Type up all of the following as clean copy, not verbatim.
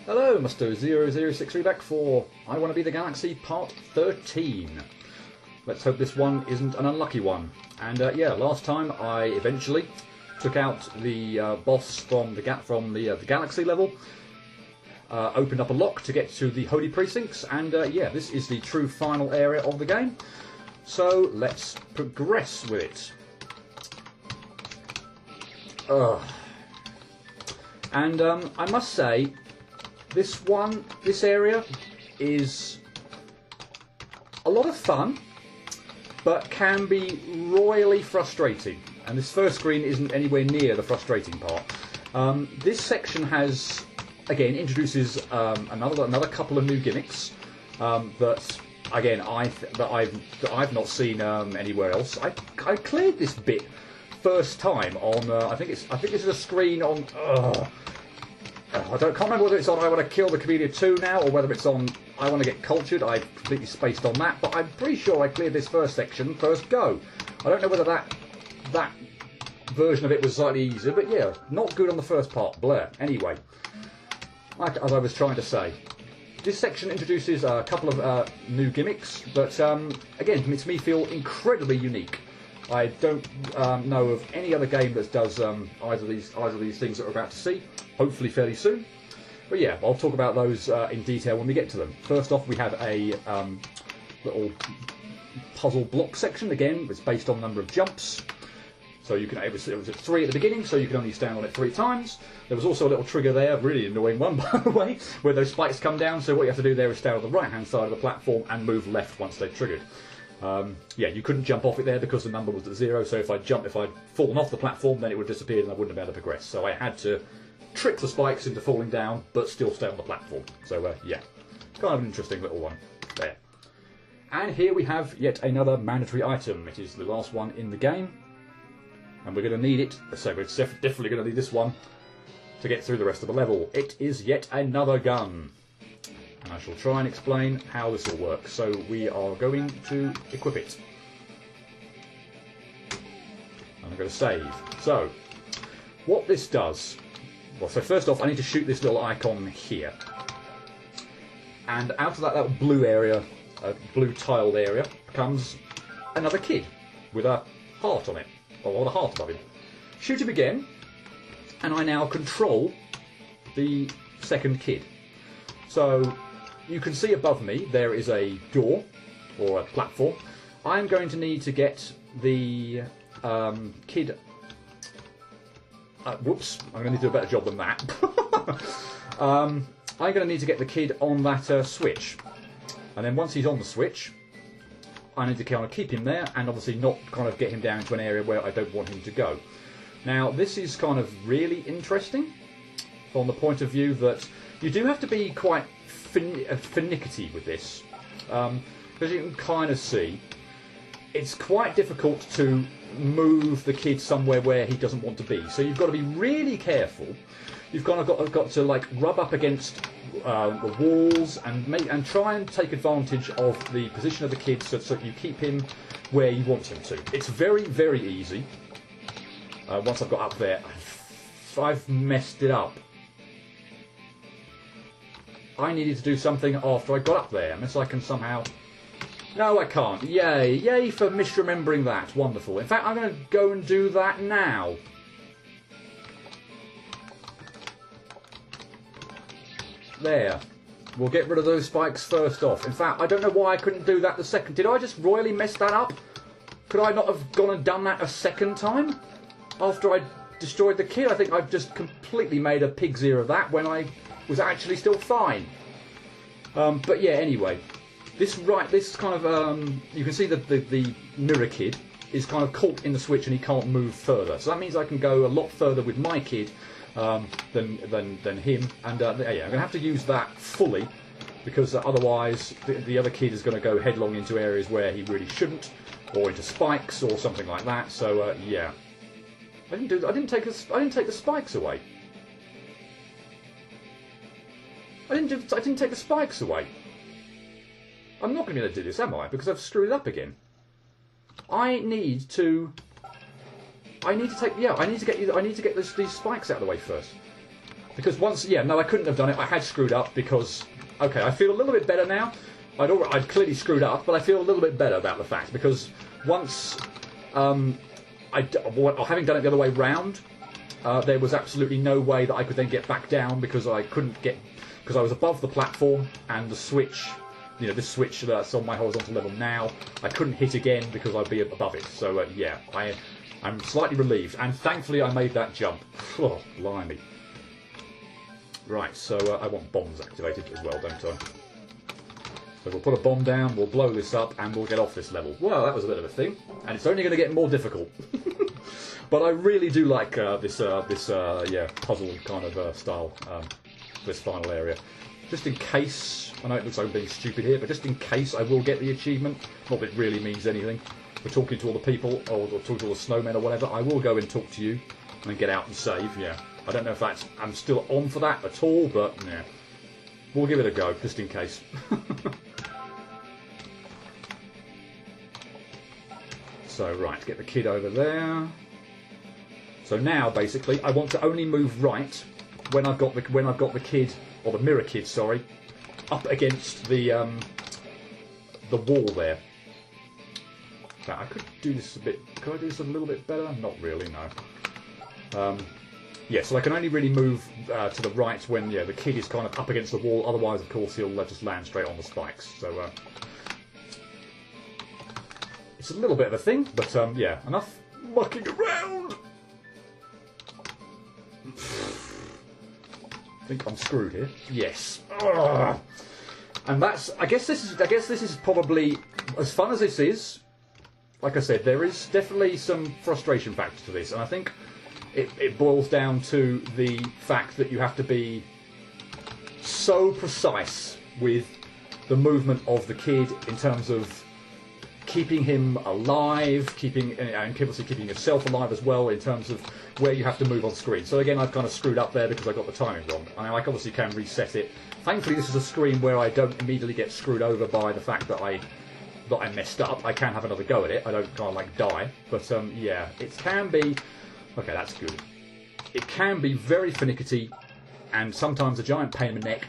Hello, Mr. 0063 back for I Want to Be the Galaxy Part 13. Let's hope this one isn't an unlucky one. And yeah, last time I eventually took out the boss from the Galaxy level, opened up a lock to get to the Holy Precincts, and yeah, this is the true final area of the game. So let's progress with it. And I must say, this area is a lot of fun, but can be royally frustrating. And this first screen isn't anywhere near the frustrating part. This section has, again, introduces another couple of new gimmicks that, again, I've not seen anywhere else. I cleared this bit first time on I think this is a screen on. I can't remember whether it's on I Want to Kill the Chameleon 2 now, or whether it's on I Want to Get Cultured. I've completely spaced on that, but I'm pretty sure I cleared this first section first go. I don't know whether that version of it was slightly easier, but yeah, not good on the first part. Blur. Anyway, as I was trying to say, this section introduces a couple of new gimmicks that, again, makes me feel incredibly unique. I don't know of any other game that does either of these things that we're about to see, hopefully fairly soon. But yeah, I'll talk about those in detail when we get to them. First off, we have a little puzzle block section. Again, it's based on the number of jumps. So you can, it was 3 at the beginning, so you can only stand on it 3 times. There was also a little trigger there, really annoying one, by the way, where those spikes come down. So what you have to do there is stand on the right-hand side of the platform and move left once they've triggered. Yeah, you couldn't jump off it there because the number was at 0, so if I'd fallen off the platform, then it would have disappeared and I wouldn't have been able to progress. So I had to trick the spikes into falling down, but still stay on the platform. So yeah, kind of an interesting little one there. And here we have yet another mandatory item. It is the last one in the game, and we're going to need it, so we're definitely going to need this one to get through the rest of the level. It is yet another gun. And I shall try and explain how this will work. So we are going to equip it. And I'm going to save. So, what this does... Well, so first off, I need to shoot this little icon here. And out of that little blue area, blue tiled area, comes another kid with a heart on it. Or a heart above him. Shoot him again, and I now control the second kid. So... you can see above me there is a door, or a platform. I'm going to need to get the kid... whoops, I'm going to need to do a better job than that. I'm going to need to get the kid on that switch. And then once he's on the switch, I need to kind of keep him there, and obviously not kind of get him down to an area where I don't want him to go. Now, this is kind of really interesting from the point of view that you do have to be quite finicky with this, because you can kind of see it's quite difficult to move the kid somewhere where he doesn't want to be. So you've got to be really careful. You've kind of got to like rub up against the walls and try and take advantage of the position of the kid so that you keep him where you want him to. It's very, very easy. Once I've got up there, I've messed it up. I needed to do something after I got up there, unless I can somehow... No, I can't. Yay. Yay for misremembering that. Wonderful. In fact, I'm going to go and do that now. There. We'll get rid of those spikes first off. In fact, I don't know why I couldn't do that the second... Did I just royally mess that up? Could I not have gone and done that a second time? After I destroyed the kid? I think I've just completely made a pig's ear of that when I... was actually still fine. But yeah, anyway, this kind of you can see that the mirror kid is kind of caught in the switch and he can't move further. So that means I can go a lot further with my kid than him. And yeah, I'm going to have to use that fully, because otherwise the other kid is going to go headlong into areas where he really shouldn't, or into spikes or something like that. So yeah, I didn't take the spikes away. I didn't take the spikes away. I'm not going to be able to do this, am I? Because I've screwed it up again. I need to get these spikes out of the way first. Because once, yeah, no, I couldn't have done it. I had screwed up because, okay, I feel a little bit better now. I'd clearly screwed up, but I feel a little bit better about the fact because once, having done it the other way round, there was absolutely no way that I could then get back down because I couldn't get, because I was above the platform and the switch, you know, this switch that's on my horizontal level now, I couldn't hit again because I'd be above it. So yeah, I'm slightly relieved, and thankfully I made that jump. Oh, blimey. Right, so I want bombs activated as well, don't I? So we'll put a bomb down, we'll blow this up, and we'll get off this level. Well, that was a bit of a thing, and it's only going to get more difficult. But I really do like this puzzle kind of style, this final area. Just in case, I know it looks like I'm being stupid here, but just in case I will get the achievement, not that it really means anything. We're talking to all the people, or talking to all the snowmen or whatever, I will go and talk to you, and then get out and save, yeah. I don't know if I'm still on for that at all, but yeah. We'll give it a go, just in case. So, right, get the kid over there. So now, basically, I want to only move right when I've got the kid, or the mirror kid, sorry, up against the wall there. Now, I could do this a bit. Could I do this a little bit better? Not really, no. Yeah, so I can only really move to the right when the kid is kind of up against the wall. Otherwise, of course, he'll just land straight on the spikes. So it's a little bit of a thing, but yeah, enough mucking around. I think I'm screwed here. Yes. Ugh. And that's. I guess this is probably as fun as this is. Like I said, there is definitely some frustration factor to this, and I think it boils down to the fact that you have to be so precise with the movement of the kid in terms of keeping him alive, and obviously keeping yourself alive as well in terms of where you have to move on screen. So again, I've kind of screwed up there because I got the timing wrong. I mean, I obviously can reset it. Thankfully, this is a screen where I don't immediately get screwed over by the fact that I messed up. I can have another go at it. I don't kind of like die. But yeah, it can be. Okay, that's good. It can be very finicky, and sometimes a giant pain in the neck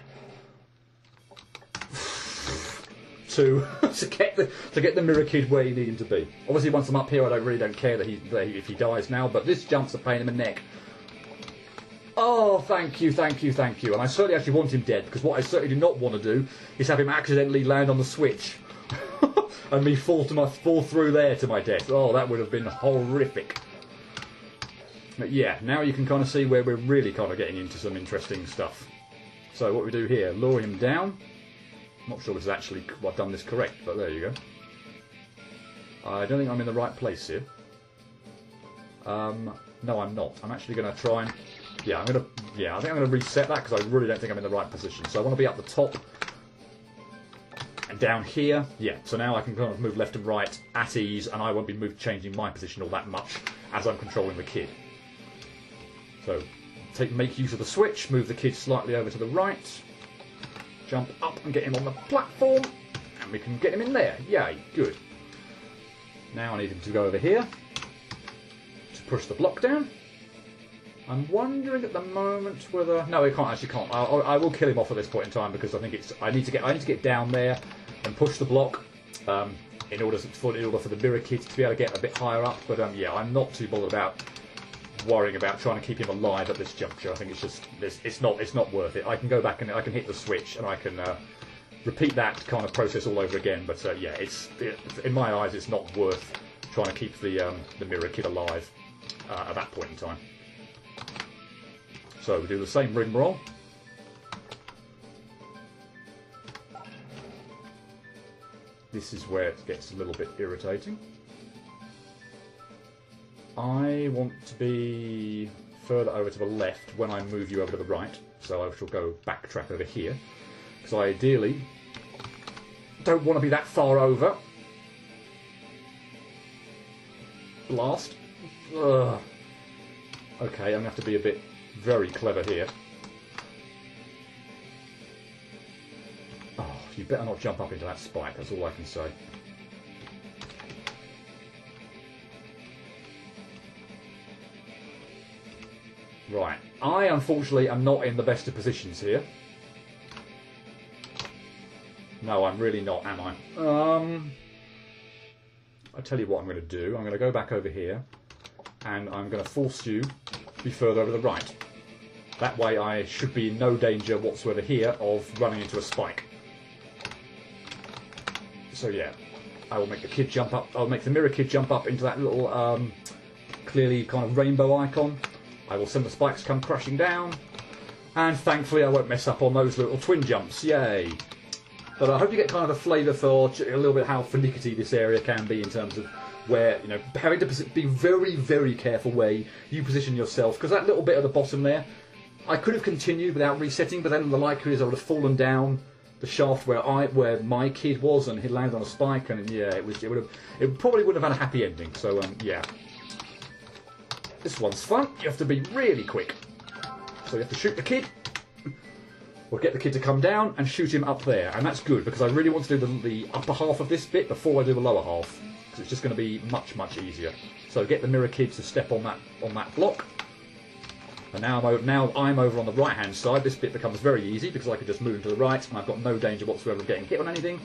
to get the mirror kid where you need him to be. Obviously, once I'm up here, I really don't care that if he dies now. But this jump's a pain in the neck. Oh, thank you. And I certainly actually want him dead, because what I certainly do not want to do is have him accidentally land on the switch and me fall through there to my death. Oh, that would have been horrific. But yeah, now you can kind of see where we're really kind of getting into some interesting stuff. So what we do here, lure him down. I'm not sure this is actually I've done this correct, but there you go. I don't think I'm in the right place here. No, I'm not. I'm actually going to try and I think I'm going to reset that because I really don't think I'm in the right position. So I want to be up the top and down here. Yeah, so now I can kind of move left and right at ease, and I won't be changing my position all that much as I'm controlling the kid. So make use of the switch, move the kid slightly over to the right, jump up and get him on the platform, and we can get him in there. Yay, good. Now I need him to go over here to push the block down. I'm wondering at the moment whether no, he can't. I will kill him off at this point in time because I think I need to get down there and push the block in order for the mirror kid to be able to get a bit higher up. But yeah, I'm not too bothered about worrying about trying to keep him alive at this juncture. I think it's just it's not worth it. I can go back and I can hit the switch and I can repeat that kind of process all over again. But yeah, in my eyes, it's not worth trying to keep the mirror kid alive at that point in time. So we do the same ring roll. This is where it gets a little bit irritating. I want to be further over to the left when I move you over to the right, so I shall go backtrack over here, because I ideally don't want to be that far over. Blast. Ugh. Okay, I'm going to have to be a bit very clever here. Oh, you better not jump up into that spike, that's all I can say. Right, I unfortunately am not in the best of positions here. No, I'm really not, am I? I'll tell you what I'm going to do. I'm going to go back over here, and I'm going to force you to be further over the right. That way I should be in no danger whatsoever here of running into a spike. So yeah, I will make the kid jump up. I'll make the mirror kid jump up into that little clearly kind of rainbow icon. I will send the spikes come crashing down, and thankfully I won't mess up on those little twin jumps. Yay! But I hope you get kind of a flavour for a little bit how finicky this area can be in terms of where, you know, having to be very, very careful where you position yourself, because that little bit at the bottom there, I could have continued without resetting, but then the likelihood is I would have fallen down the shaft where my kid was, and he landed on a spike, and yeah, it probably wouldn't have had a happy ending. So yeah, this one's fun. You have to be really quick. So you have to shoot the kid. We'll get the kid to come down and shoot him up there, and that's good because I really want to do the upper half of this bit before I do the lower half, because it's just going to be much, much easier. So get the mirror kid to step on that block. And now I'm over on the right hand side. This bit becomes very easy because I can just move him to the right, and I've got no danger whatsoever of getting hit on anything.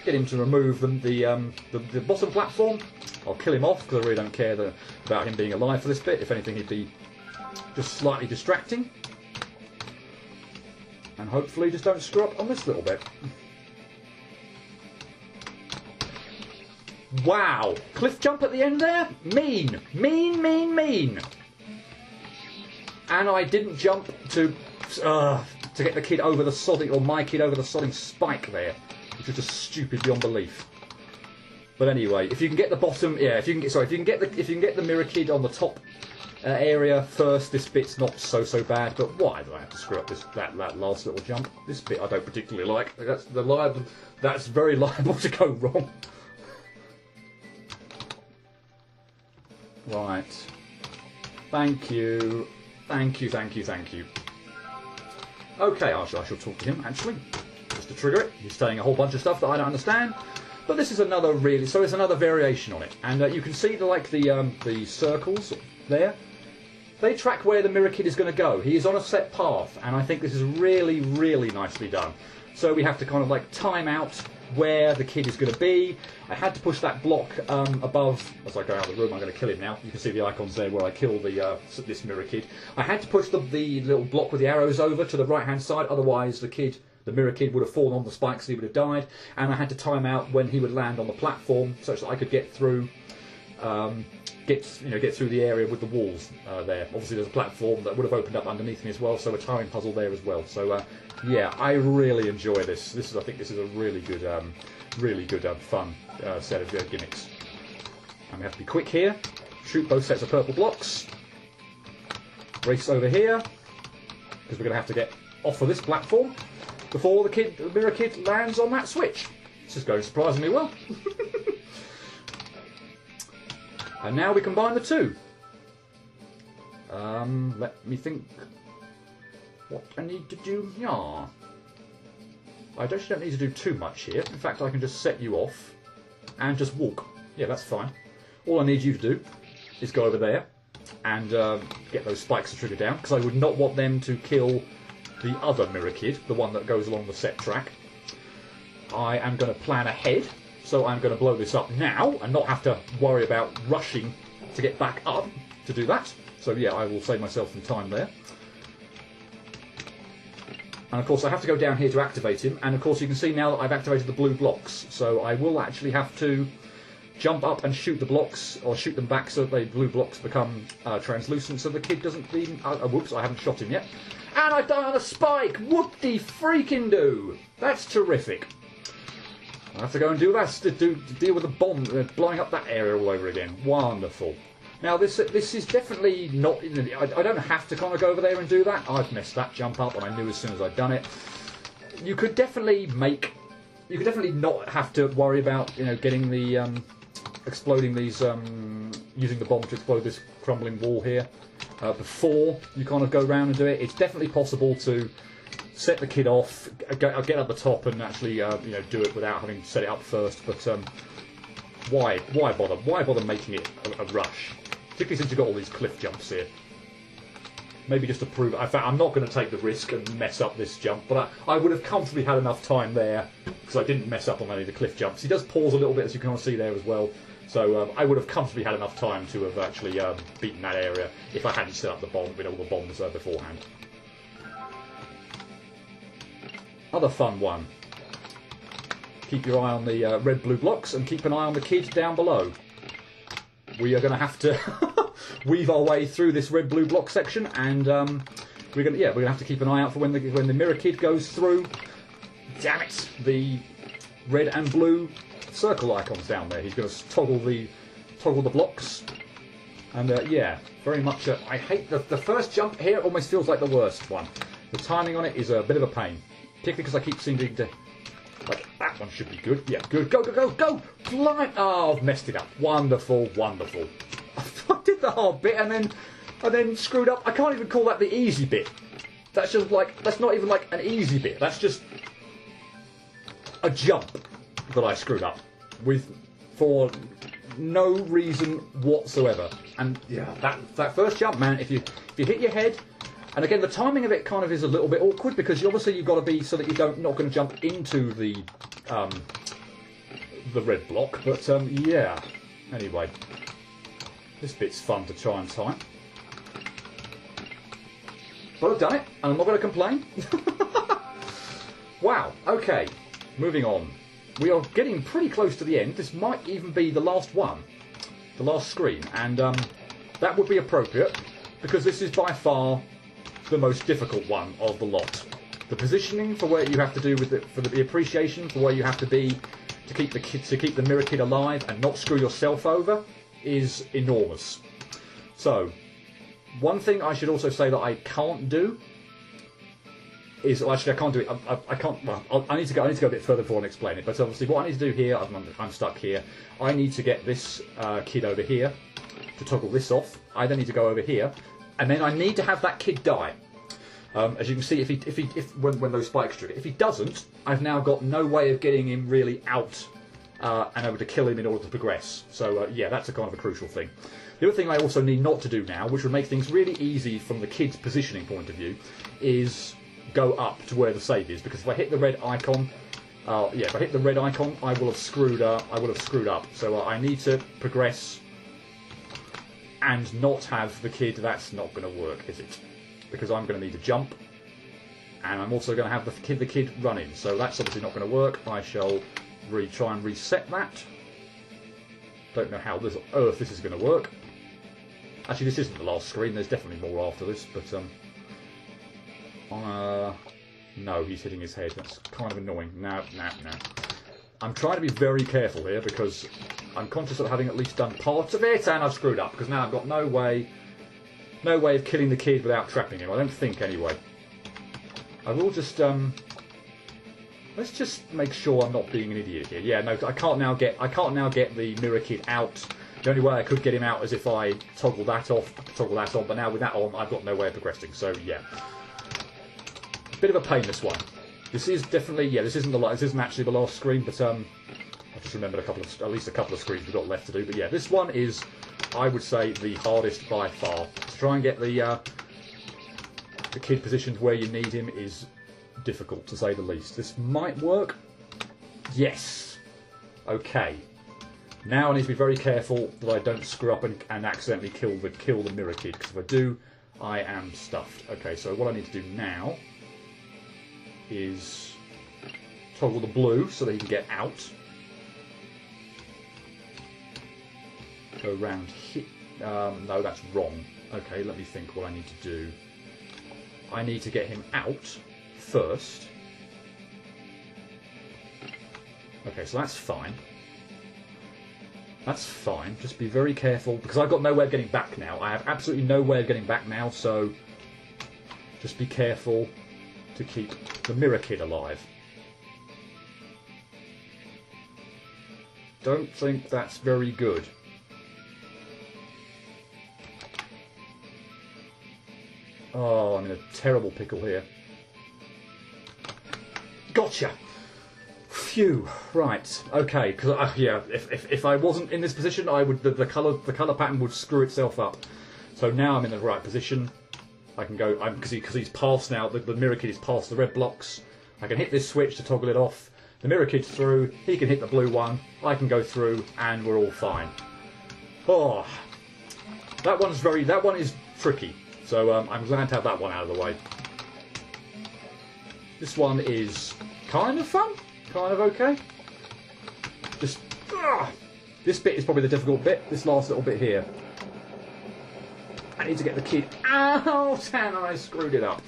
Get him to remove the bottom platform. I'll kill him off because I really don't care about him being alive for this bit. If anything, he'd be just slightly distracting. And hopefully just don't screw up on this little bit. Wow! Cliff jump at the end there? Mean! Mean, mean, mean! And I didn't jump to get the kid over the sodding, or my kid over the sodding spike there, which was just stupid beyond belief. But anyway, if you can get the bottom, yeah, if you can get the mirror kid on the top area first, this bit's not so bad. But why do I have to screw up that last little jump? This bit I don't particularly like. That's very liable to go wrong. Right. Thank you. Thank you, thank you, thank you. Okay, I shall talk to him, actually, just to trigger it. He's saying a whole bunch of stuff that I don't understand, but this is another so it's another variation on it. And you can see the circles there. They track where the mirror kid is going to go. He is on a set path, and I think this is really, really nicely done. So we have to kind of like time out where the kid is going to be. I had to push that block above. As I go out of the room, I'm going to kill him now. You can see the icons there where I kill this mirror kid. I had to push the little block with the arrows over to the right hand side, otherwise the mirror kid would have fallen on the spikes and he would have died. And I had to time out when he would land on the platform such that I could get through get through the area with the walls there. Obviously there's a platform that would have opened up underneath me as well, so a timing puzzle there as well. So yeah, I really enjoy this. I think this is a really good fun set of gimmicks. I'm going to have to be quick here. Shoot both sets of purple blocks. Race over here, because we're going to have to get off of this platform before the mirror kid lands on that switch. This is going surprisingly well. And now we combine the two. Let me think what I need to do here. I actually don't need to do too much here. In fact, I can just set you off and just walk. Yeah, that's fine. All I need you to do is go over there and get those spikes to trigger down, because I would not want them to kill the other mirror kid, the one that goes along the set track. I am going to plan ahead. So I'm going to blow this up now and not have to worry about rushing to get back up to do that. So yeah, I will save myself some time there. And of course I have to go down here to activate him. And of course you can see now that I've activated the blue blocks. So I will actually have to jump up and shoot the blocks, or shoot them back so that the blue blocks become translucent, so the kid doesn't even... whoops, I haven't shot him yet. And I've done a spike! Whoop-de-freaking-do! That's terrific. I have to go and do that to deal with the bomb blowing up that area all over again. Wonderful. Now this is definitely not. I don't have to kind of go over there and do that. I've messed that jump up, and I knew as soon as I'd done it. You could definitely not have to worry about getting the exploding these using the bomb to explode this crumbling wall here before you kind of go around and do it. It's definitely possible to set the kid off, get up the top, and actually do it without having set it up first. But why bother? Why bother making it a rush? Particularly since you've got all these cliff jumps here. Maybe just to prove it. In fact, I'm not going to take the risk and mess up this jump, but I would have comfortably had enough time there because I didn't mess up on any of the cliff jumps. He does pause a little bit, as you can see there as well. So I would have comfortably had enough time to have actually beaten that area if I hadn't set up the bomb with all the bombs beforehand. Other fun one. Keep your eye on the red-blue blocks and keep an eye on the kid down below. We are going to have to weave our way through this red-blue block section, and we're going to have to keep an eye out for when the mirror kid goes through. Damn it! The red and blue circle icons down there. He's going to toggle the blocks, and yeah, very much. I hate the first jump here. Almost feels like the worst one. The timing on it is a bit of a pain, particularly because I keep seeming to. Like, that one should be good. Yeah, good. Go, go, go, go! Fly! Oh, I've messed it up. Wonderful, wonderful. I did the hard bit and then screwed up. I can't even call that the easy bit. That's just like, that's not even like an easy bit. That's just a jump that I screwed up with for no reason whatsoever. And yeah, that first jump, man, if you hit your head. And again, the timing of it kind of is a little bit awkward because obviously you've got to be so that you not going to jump into the red block. But yeah, anyway, this bit's fun to try and time. But I've done it, and I'm not going to complain. Wow. Okay, moving on. We are getting pretty close to the end. This might even be the last one, the last screen, and that would be appropriate because this is by far the most difficult one of the lot. The positioning for where you have to do with it, for the appreciation for where you have to be to keep the mirror kid alive and not screw yourself over is enormous. So, one thing I should also say that I can't do is, well, actually I can't do it. I can't. Well, I need to go a bit further before I explain it. But obviously, what I need to do here, I'm stuck here. I need to get this kid over here to toggle this off. I then need to go over here. And then I need to have that kid die. As you can see, when those spikes trigger, if he doesn't, I've now got no way of getting him really out and able to kill him in order to progress. So yeah, that's a kind of a crucial thing. The other thing I also need not to do now, which would make things really easy from the kid's positioning point of view, is go up to where the save is. Because if I hit the red icon, if I hit the red icon, I will have screwed up. So I need to progress and not have the kid. That's not going to work, is it? Because I'm going to need to jump, and I'm also going to have the kid running. So that's obviously not going to work. I shall try and reset that. Don't know how this earth this is going to work. Actually, this isn't the last screen. There's definitely more after this, but no, he's hitting his head. That's kind of annoying. No. I'm trying to be very careful here because I'm conscious of having at least done parts of it, and I've screwed up because now I've got no way of killing the kid without trapping him. I don't think, anyway. I will just let's just make sure I'm not being an idiot here. Yeah, no, I can't now get the mirror kid out. The only way I could get him out is if I toggle that off, but now with that on, I've got no way of progressing. So yeah, bit of a pain, this one. This is definitely, this isn't actually the last screen, but I just remembered at least a couple of screens we've got left to do. But yeah, this one is, I would say, the hardest by far. To try and get the kid positioned where you need him is difficult, to say the least. This might work. Yes. Okay. Now I need to be very careful that I don't screw up and accidentally kill the mirror kid, because if I do, I am stuffed. Okay, so what I need to do now is toggle the blue so that he can get out. Go around here. No, that's wrong. Okay, let me think what I need to do. I need to get him out first. Okay, so that's fine. That's fine. Just be very careful, because I've got no way of getting back now. I have absolutely no way of getting back now, so just be careful to keep the mirror kid alive. Don't think that's very good. Oh, I'm in a terrible pickle here. Gotcha! Phew. Right. Okay. Because if I wasn't in this position, I would the colour pattern would screw itself up. So now I'm in the right position. I can go, because he's past now, the mirror kid is past the red blocks. I can hit this switch to toggle it off. The mirror kid's through, he can hit the blue one, I can go through, and we're all fine. Oh, that one is tricky. So I'm glad to have that one out of the way. This one is kind of fun, kind of okay. Just, this bit is probably the difficult bit, this last little bit here. I need to get the kid out, and I screwed it up.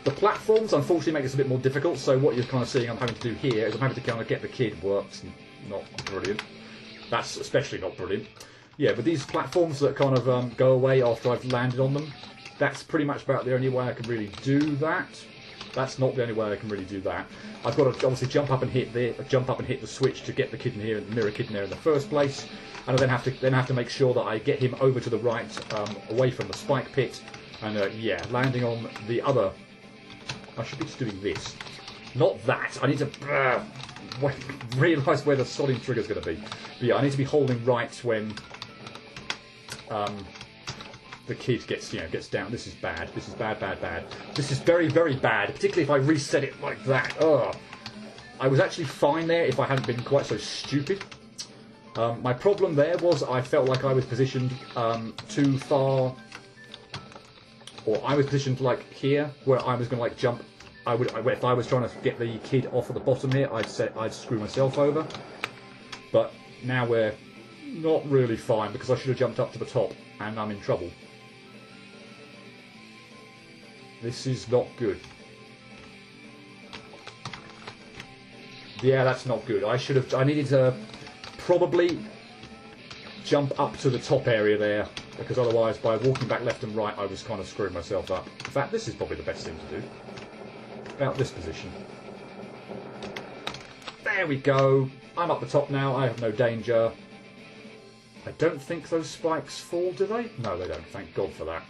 The platforms unfortunately make this a bit more difficult, so what you're kind of seeing I'm having to do here is I'm having to kind of get the kid works. Not brilliant. That's especially not brilliant. Yeah, but these platforms that kind of go away after I've landed on them, that's pretty much about the only way I can really do that. That's not the only way I can really do that. I've got to obviously jump up and hit the switch to get the kid in here, the mirror kid in there in the first place, and I then have to make sure that I get him over to the right, away from the spike pit, and yeah, landing on the other. I should be just doing this, not that. I need to realise where the sodding trigger's going to be. But yeah, I need to be holding right when the kid gets down. This is bad. This is bad. This is very, very bad, particularly if I reset it like that. Ugh. I was actually fine there if I hadn't been quite so stupid. My problem there was I felt like I was positioned too far, or I was positioned like here, where I was going to like jump. If I was trying to get the kid off at the bottom here, I'd screw myself over. But now we're not really fine because I should have jumped up to the top, and I'm in trouble. This is not good. Yeah, that's not good. I needed to probably jump up to the top area there, because otherwise by walking back left and right I was kind of screwing myself up. In fact, this is probably the best thing to do. About this position. There we go. I'm up the top now, I have no danger. I don't think those spikes fall, do they? No, they don't, thank God for that.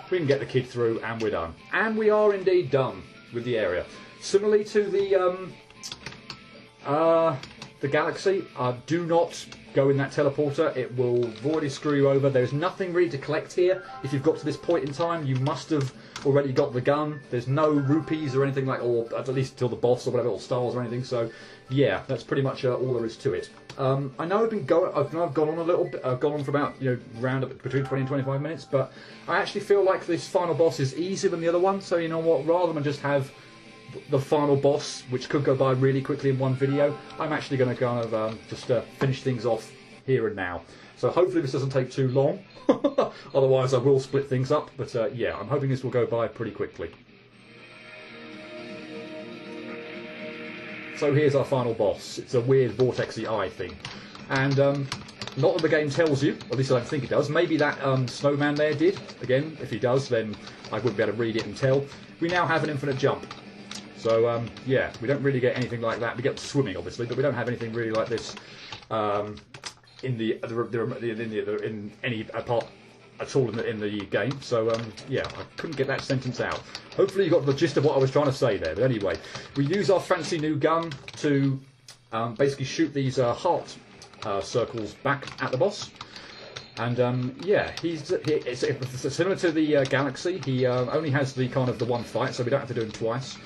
We can get the kid through and we're done. And we are indeed done with the area. Similarly to the Galaxy, do not go in that teleporter. It will voidly screw you over. There's nothing really to collect here. If you've got to this point in time, you must have already got the gun. There's no rupees or anything like, or at least till the boss or whatever, or stars or anything. So yeah, that's pretty much all there is to it. I know I've gone on a little bit. I've gone on for about round up between 20 and 25 minutes, but I actually feel like this final boss is easier than the other one. So you know what? Rather than just have the final boss, which could go by really quickly in one video, I'm actually going to kind of just finish things off here and now. So hopefully this doesn't take too long. Otherwise I will split things up. But yeah, I'm hoping this will go by pretty quickly. So here's our final boss. It's a weird vortexy eye thing. And not that the game tells you, or at least I don't think it does. Maybe that snowman there did. Again, if he does, then I wouldn't be able to read it and tell. We now have an infinite jump. So yeah, we don't really get anything like that. We get swimming, obviously, but we don't have anything really like this in any part at all in the game. So yeah, I couldn't get that sentence out. Hopefully you got the gist of what I was trying to say there. But anyway, we use our fancy new gun to basically shoot these heart circles back at the boss. And yeah, it's similar to the Galaxy. He only has the kind of the one fight, so we don't have to do him twice.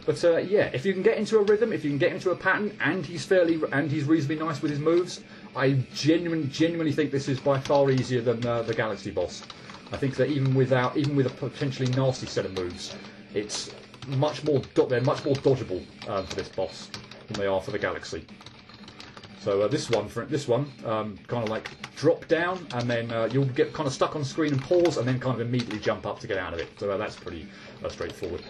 But yeah, if you can get into a rhythm, if you can get into a pattern, and he's reasonably nice with his moves, I genuinely think this is by far easier than the Galaxy boss. I think that even with a potentially nasty set of moves, it's they're much more dodgeable for this boss than they are for the Galaxy. So this one, kind of like drop down, and then you'll get kind of stuck on screen and pause, and then kind of immediately jump up to get out of it. So that's pretty straightforward.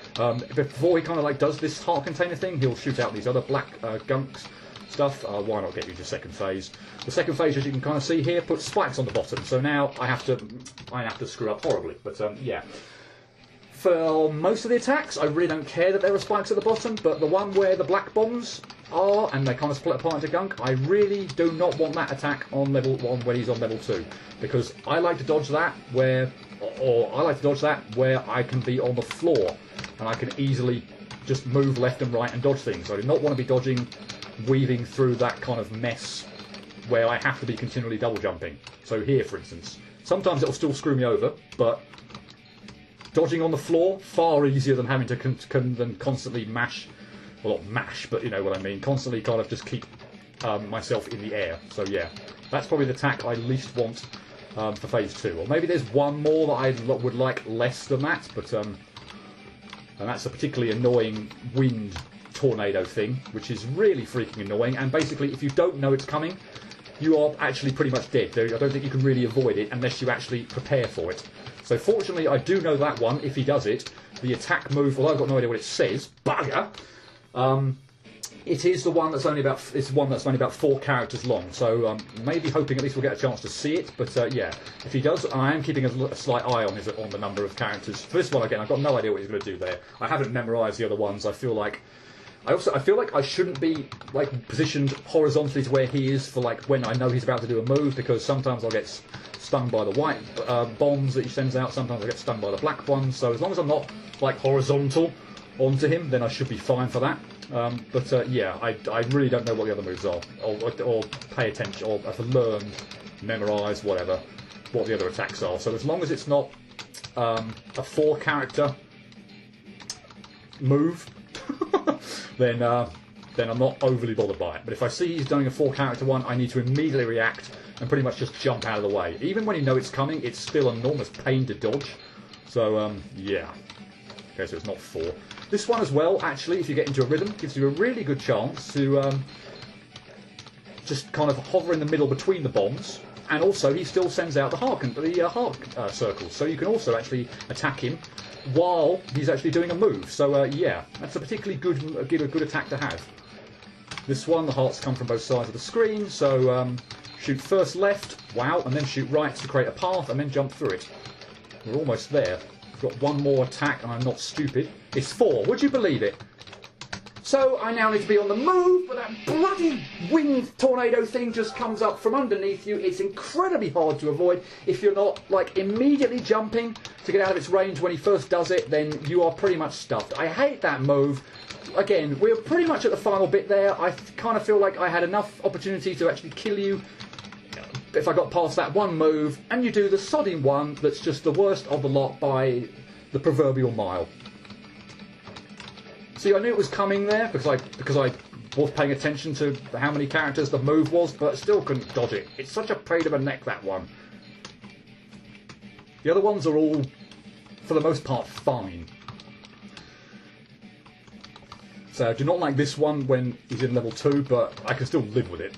Before he kind of like does this heart container thing, he'll shoot out these other black gunks stuff. Why not get you to second phase? The second phase, as you can kind of see here, puts spikes on the bottom. So now I have to screw up horribly. But yeah. For most of the attacks, I really don't care that there are spikes at the bottom, but the one where the black bombs are, and they kind of split apart into gunk, I really do not want that attack on level 1 when he's on level 2, because I like to dodge that where I can be on the floor, and I can easily just move left and right and dodge things. I do not want to be dodging, weaving through that kind of mess where I have to be continually double jumping. So here, for instance, sometimes it'll still screw me over, but Dodging on the floor, far easier than having to than constantly mash. Well, not mash, but you know what I mean. Constantly kind of just keep myself in the air. So yeah, that's probably the attack I least want for phase 2. Or maybe there's one more that I would like less than that, but and that's a particularly annoying wind tornado thing, which is really freaking annoying. And basically, if you don't know it's coming, you are actually pretty much dead. I don't think you can really avoid it unless you actually prepare for it. So fortunately, I do know that one. If he does it, the attack move, although I've got no idea what it says, bugger. It is the one that's only about 4 characters long. So maybe hoping at least we'll get a chance to see it. But yeah, if he does, I am keeping a slight eye on the number of characters. For this one again, I've got no idea what he's going to do there. I haven't memorised the other ones. I feel like I shouldn't be like positioned horizontally to where he is for like when I know he's about to do a move, because sometimes I'll get stung by the white bombs that he sends out. Sometimes I get stung by the black ones. So as long as I'm not like horizontal onto him, then I should be fine for that. But yeah, I really don't know what the other moves are, or pay attention, or have learned, memorise, whatever, what the other attacks are. So as long as it's not a 4-character move, then I'm not overly bothered by it. But if I see he's doing a 4-character one, I need to immediately react and pretty much just jump out of the way. Even when you know it's coming, it's still an enormous pain to dodge. So yeah. Okay, so it's not 4. This one as well, actually, if you get into a rhythm, gives you a really good chance to just kind of hover in the middle between the bombs. And also, he still sends out the heart circles, so you can also actually attack him while he's actually doing a move. So yeah, that's a particularly good attack to have. This one, the hearts come from both sides of the screen, so shoot first left, wow, and then shoot right to create a path, and then jump through it. We're almost there. I've got one more attack, and I'm not stupid. It's 4. Would you believe it? So I now need to be on the move, but that bloody wind tornado thing just comes up from underneath you. It's incredibly hard to avoid. If you're not like immediately jumping to get out of its range when he first does it, then you are pretty much stuffed. I hate that move. Again, we're pretty much at the final bit there. I kind of feel like I had enough opportunity to actually kill you if I got past that one move, and you do the sodding one that's just the worst of the lot by the proverbial mile. See, I knew it was coming there because I was paying attention to how many characters the move was, but I still couldn't dodge it. It's such a pain of a neck, that one. The other ones are all, for the most part, fine. So I do not like this one when he's in level 2, but I can still live with it.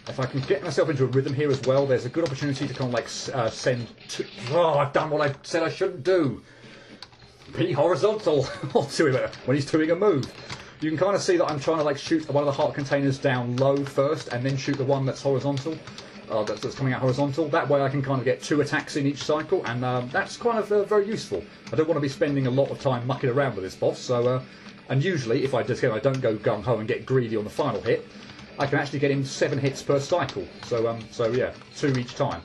If I can get myself into a rhythm here as well, there's a good opportunity to kind of like send... Oh, I've done what I said I shouldn't do. Be horizontal to him when he's doing a move. You can kind of see that I'm trying to like shoot one of the heart containers down low first, and then shoot the one that's horizontal, that's coming out horizontal. That way I can kind of get 2 attacks in each cycle, and that's kind of very useful. I don't want to be spending a lot of time mucking around with this boss. So, and usually if I don't go gung ho and get greedy on the final hit, I can actually get him 7 hits per cycle. So, so yeah, 2 each time.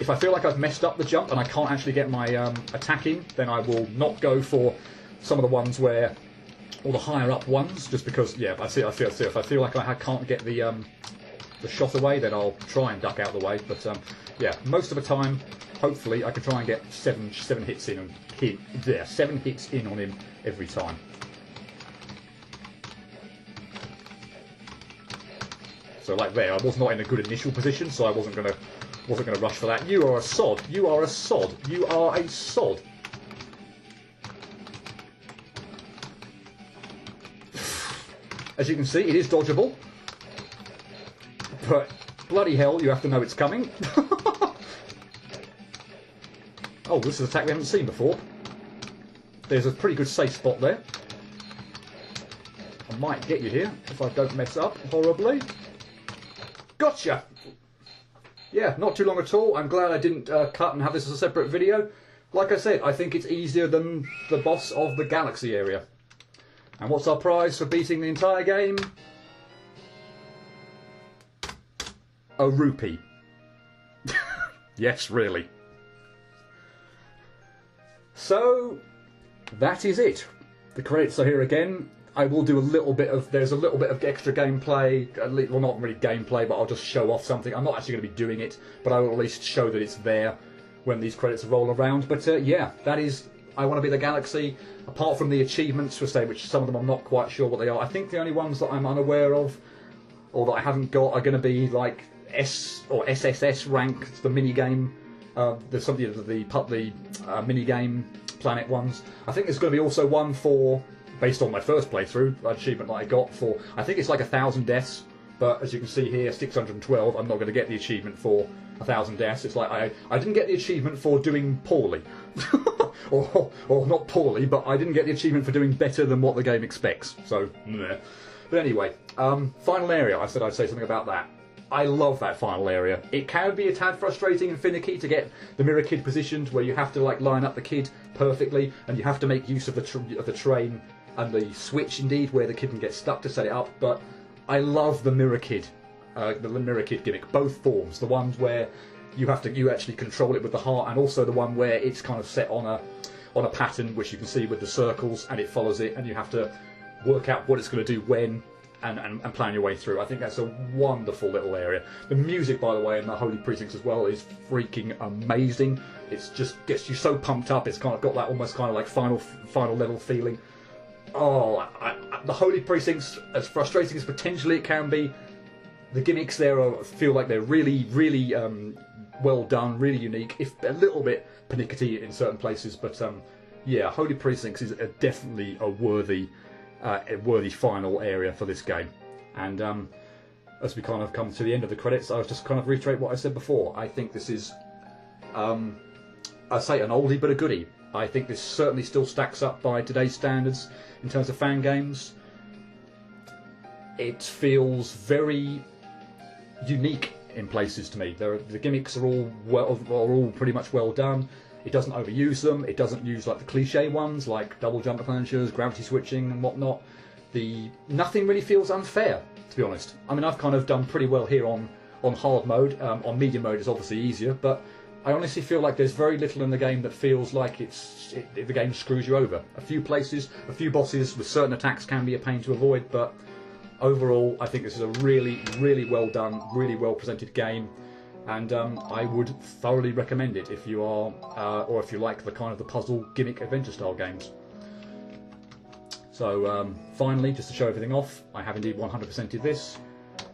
If I feel like I've messed up the jump and I can't actually get my attack in, then I will not go for some of the ones where, or the higher up ones, just because, yeah, if I feel like I can't get the shot away, then I'll try and duck out of the way. But yeah, most of the time, hopefully, I can try and get 7 hits in and 7 hits in on him every time. So like there, I was not in a good initial position, so I wasn't gonna rush for that. You are a sod. You are a sod. You are a sod. As you can see, it is dodgeable. But bloody hell, you have to know it's coming. Oh, this is an attack we haven't seen before. There's a pretty good safe spot there. I might get you here if I don't mess up horribly. Gotcha! Yeah, not too long at all. I'm glad I didn't cut and have this as a separate video. Like I said, I think it's easier than the boss of the Galaxy area. And what's our prize for beating the entire game? A rupee. Yes, really. So, that is it. The credits are here again. I will do there's a little bit of extra gameplay, well not really gameplay, but I'll just show off something. I'm not actually going to be doing it, but I will at least show that it's there. when these credits roll around. But yeah, that is I Want to Be the Galaxy. Apart from the achievements, for say, which some of them I'm not quite sure what they are. I think the only ones that I'm unaware of, or that I haven't got, are going to be like S or SSS rank, the mini game. There's something the mini game planet ones. I think there's going to be also one for, based on my first playthrough, achievement that I got for, I think it's like 1,000 deaths. But as you can see here, 612. I'm not going to get the achievement for 1,000 deaths. It's like I didn't get the achievement for doing poorly, or not poorly, but I didn't get the achievement for doing better than what the game expects. So, meh. But anyway, final area. I said I'd say something about that. I love that final area. It can be a tad frustrating and finicky to get the mirror kid positioned, where you have to like line up the kid perfectly, and you have to make use of the train and the switch indeed, where the kid can get stuck to set it up. But I love the mirror kid gimmick, both forms. The ones where you actually control it with the heart, and also the one where it's kind of set on a pattern, which you can see with the circles, and it follows it, and you have to work out what it's going to do when. And plan your way through. I think that's a wonderful little area. The music, by the way, in the Holy Precincts as well is freaking amazing. It just gets you so pumped up. It's kind of got that almost kind of like final level feeling. Oh, the Holy Precincts, as frustrating as potentially it can be, the gimmicks there feel like they're really, really well done, really unique. If a little bit pernickety in certain places, but yeah, Holy Precincts is definitely a worthy final area for this game. And as we kind of come to the end of the credits, I was just kind of reiterate what I said before. I think this is, I'd say an oldie but a goodie. I think this certainly still stacks up by today's standards in terms of fan games. It feels very unique in places to me. The gimmicks are all pretty much well done. It doesn't overuse them. It doesn't use like the cliche ones like double jump planchers, gravity switching and whatnot. Nothing really feels unfair, to be honest. I mean, I've kind of done pretty well here on hard mode. On medium mode it's obviously easier, but I honestly feel like there's very little in the game that feels like the game screws you over. A few places, a few bosses with certain attacks can be a pain to avoid, but overall I think this is a really, really well done, really well presented game. And I would thoroughly recommend it if you are, or if you like the kind of the puzzle gimmick adventure style games. So finally, just to show everything off, I have indeed 100%ed this.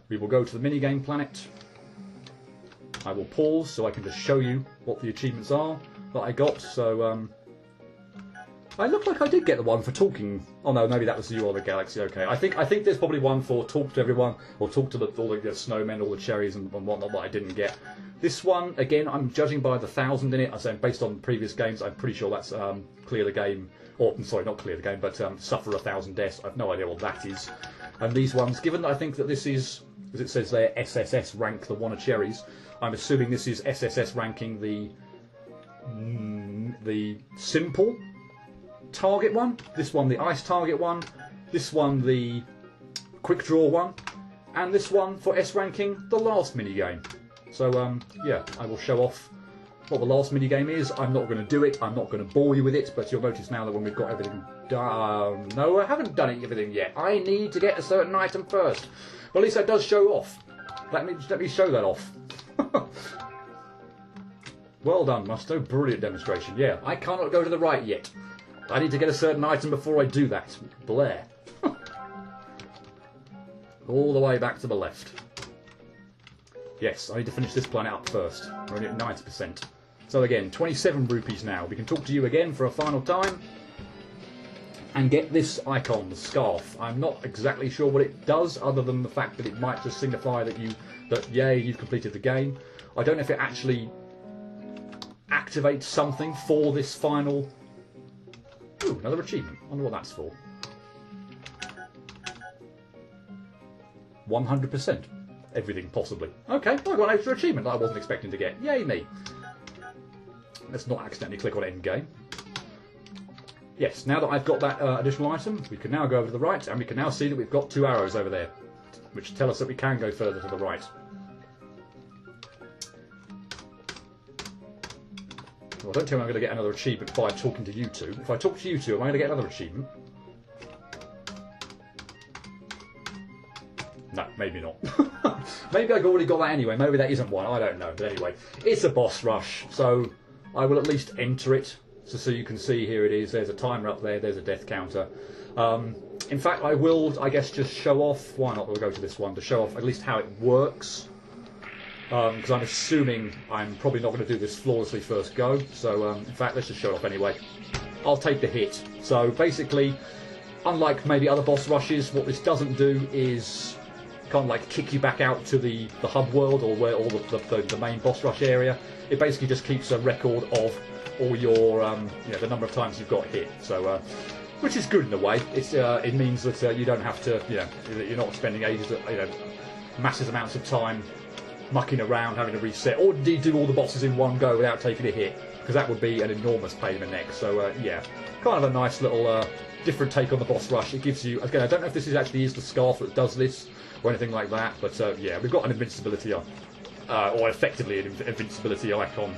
We will go to the minigame planet. I will pause so I can just show you what the achievements are that I got. So I look like I did get the one for talking. Oh no, maybe that was You Are the Galaxy. Okay, I think there's probably one for talk to everyone, or talk to all the snowmen, all the cherries and whatnot that I didn't get. This one, again, I'm judging by the 1,000 in it. I'm saying based on previous games, I'm pretty sure that's clear the game, or I'm sorry, not clear the game, but suffer 1,000 deaths. I've no idea what that is. And these ones, given that I think that this is, as it says there, SSS rank the one of cherries, I'm assuming this is SSS ranking the simple target one, this one the ice target one, this one the quick draw one, and this one for S ranking the last mini game. So yeah, I will show off what the last mini game is. I'm not going to do it, I'm not going to bore you with it, but you'll notice now that when we've got everything done, no, I haven't done everything yet. I need to get a certain item first. But at least that does show off. Let me show that off. Well done, Musto. Brilliant demonstration. Yeah, I cannot go to the right yet. I need to get a certain item before I do that. Blair. All the way back to the left. Yes, I need to finish this planet up first. We're only at 90%. So again, 27 rupees now. We can talk to you again for a final time. And get this icon, the scarf. I'm not exactly sure what it does, other than the fact that it might just signify that yay, you've completed the game. I don't know if it actually activates something for this final. Ooh, another achievement. I wonder what that's for. 100%. Everything, possibly. Okay, I got an extra achievement that I wasn't expecting to get. Yay me. Let's not accidentally click on end game. Yes, now that I've got that additional item, we can now go over to the right, and we can now see that we've got 2 arrows over there, which tell us that we can go further to the right. Well, don't tell me I'm going to get another achievement by talking to you two. If I talk to you two, am I going to get another achievement? No, maybe not. Maybe I've already got that anyway. Maybe that isn't one. I don't know. But anyway, it's a boss rush. So I will at least enter it. So you can see here it is. There's a timer up there. There's a death counter. In fact, I will, I guess, just show off. Why not? We'll go to this one to show off at least how it works. Because I'm assuming I'm probably not going to do this flawlessly first go. So, in fact, let's just show it off anyway. I'll take the hit. So, basically, unlike maybe other boss rushes, what this doesn't do is kind of like kick you back out to the hub world or where all the main boss rush area. It basically just keeps a record of all your, the number of times you've got hit. So, which is good in a way. It means that you don't have to, you're not spending ages, massive amounts of time mucking around, having to reset, or indeed do all the bosses in one go without taking a hit, because that would be an enormous pain in the neck. So yeah, kind of a nice little different take on the boss rush. It gives you, again, I don't know if this actually is the scarf that does this or anything like that, but yeah, we've got an invincibility on, or effectively an invincibility icon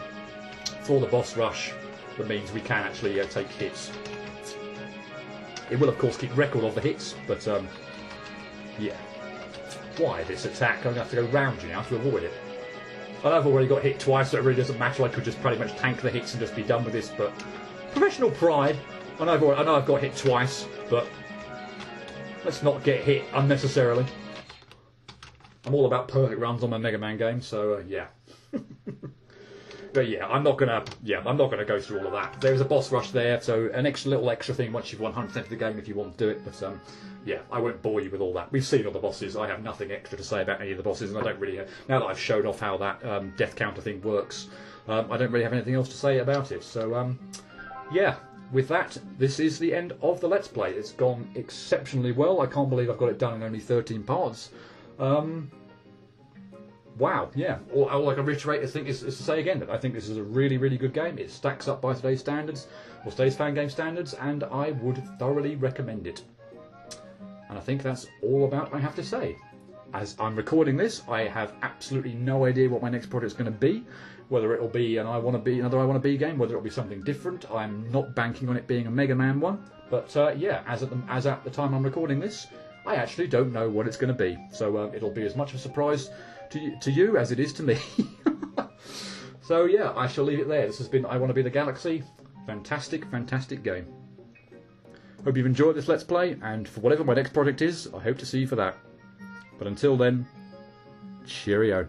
for the boss rush. That means we can actually take hits. It will of course keep record of the hits, but yeah. Why this attack? I'm going to have to go round you now to avoid it. I know I've already got hit twice, so it really doesn't matter. I could just pretty much tank the hits and just be done with this, but professional pride. I know I've got hit twice, but let's not get hit unnecessarily. I'm all about perfect runs on my Mega Man games, so yeah. But yeah, I'm not gonna go through all of that. There is a boss rush there, so an extra thing once you've 100% of the game if you want to do it. But yeah, I won't bore you with all that. We've seen all the bosses. I have nothing extra to say about any of the bosses, and I don't really now that I've shown off how that death counter thing works, I don't really have anything else to say about it. So yeah, with that, this is the end of the Let's Play. It's gone exceptionally well. I can't believe I've got it done in only 13 parts. Wow, yeah. All I can reiterate is to say again that I think this is a really, really good game. It stacks up by today's standards, or today's fan game standards, and I would thoroughly recommend it. And I think that's all about I have to say. As I'm recording this, I have absolutely no idea what my next project is going to be. Whether it'll be another I Want to Be game, whether it'll be something different. I'm not banking on it being a Mega Man one. But yeah, as at the time I'm recording this, I actually don't know what it's going to be. So it'll be as much of a surprise to you as it is to me. So yeah, I shall leave it there. This has been I Want to Be the Galaxy. Fantastic, fantastic game. Hope you've enjoyed this Let's Play, and for whatever my next project is, I hope to see you for that. But until then, cheerio.